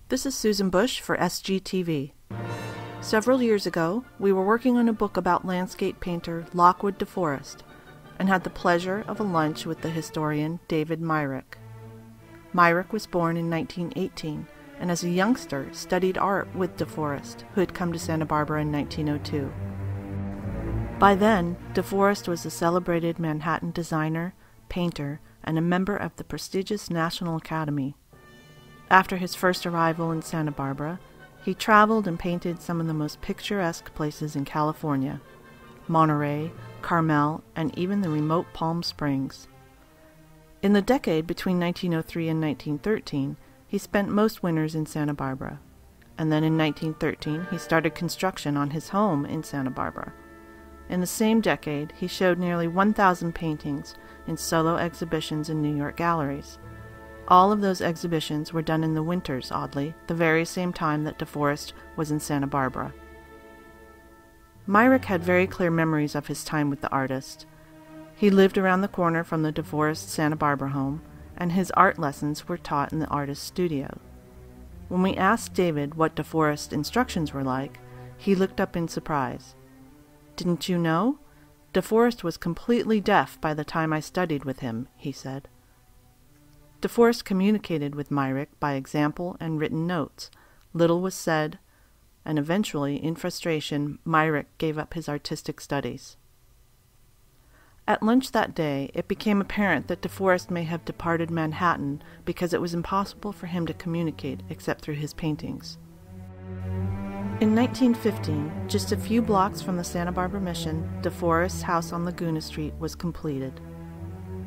This is Susan Bush for SGTV. Several years ago, we were working on a book about landscape painter Lockwood DeForest and had the pleasure of a lunch with the historian David Myrick. Myrick was born in 1918 and as a youngster studied art with DeForest, who had come to Santa Barbara in 1902. By then, DeForest was a celebrated Manhattan designer, painter, and a member of the prestigious National Academy. After his first arrival in Santa Barbara, he traveled and painted some of the most picturesque places in California: Monterey, Carmel, and even the remote Palm Springs. In the decade between 1903 and 1913, he spent most winters in Santa Barbara, and then in 1913 he started construction on his home in Santa Barbara. In the same decade, he showed nearly 1,000 paintings in solo exhibitions in New York galleries. All of those exhibitions were done in the winters, oddly, the very same time that DeForest was in Santa Barbara. Myrick had very clear memories of his time with the artist. He lived around the corner from the DeForest Santa Barbara home, and his art lessons were taught in the artist's studio. When we asked David what DeForest's instructions were like, he looked up in surprise. "Didn't you know? DeForest was completely deaf by the time I studied with him," he said. DeForest communicated with Myrick by example and written notes. Little was said, and eventually, in frustration, Myrick gave up his artistic studies. At lunch that day, it became apparent that DeForest may have departed Manhattan because it was impossible for him to communicate except through his paintings. In 1915, just a few blocks from the Santa Barbara Mission, DeForest's house on Laguna Street was completed.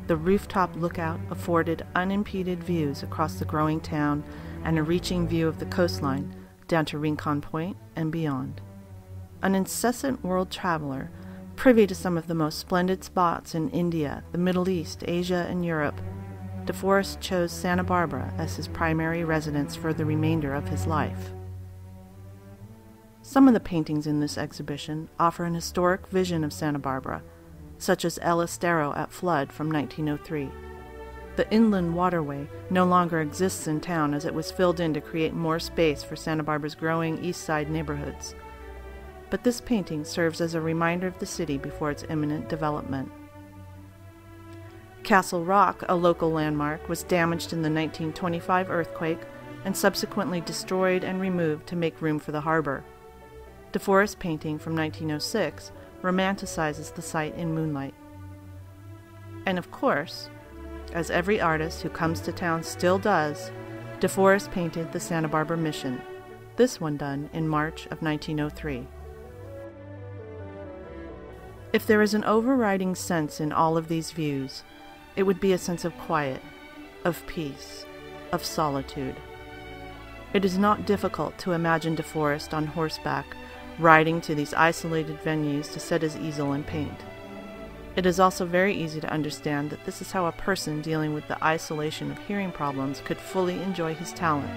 The rooftop lookout afforded unimpeded views across the growing town and a reaching view of the coastline down to Rincon Point and beyond. An incessant world traveler, privy to some of the most splendid spots in India, the Middle East, Asia, and Europe, DeForest chose Santa Barbara as his primary residence for the remainder of his life. Some of the paintings in this exhibition offer an historic vision of Santa Barbara, such as El Estero at flood from 1903. The inland waterway no longer exists in town as it was filled in to create more space for Santa Barbara's growing east side neighborhoods. But this painting serves as a reminder of the city before its imminent development. Castle Rock, a local landmark, was damaged in the 1925 earthquake and subsequently destroyed and removed to make room for the harbor. DeForest's painting from 1906 romanticizes the site in moonlight. And of course, as every artist who comes to town still does, DeForest painted the Santa Barbara Mission, this one done in March of 1903. If there is an overriding sense in all of these views, it would be a sense of quiet, of peace, of solitude. It is not difficult to imagine DeForest on horseback, riding to these isolated venues to set his easel and paint. It is also very easy to understand that this is how a person dealing with the isolation of hearing problems could fully enjoy his talent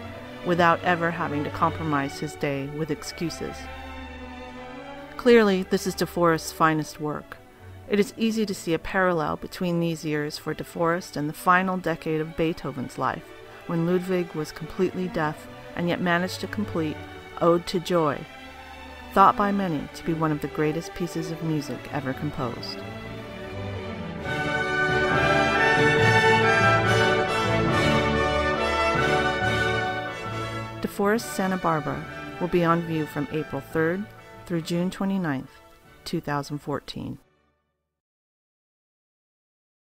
without ever having to compromise his day with excuses. Clearly, this is DeForest's finest work. It is easy to see a parallel between these years for DeForest and the final decade of Beethoven's life, when Ludwig was completely deaf and yet managed to complete Ode to Joy, thought by many to be one of the greatest pieces of music ever composed. DeForest Santa Barbara will be on view from April 3rd through June 29th, 2014.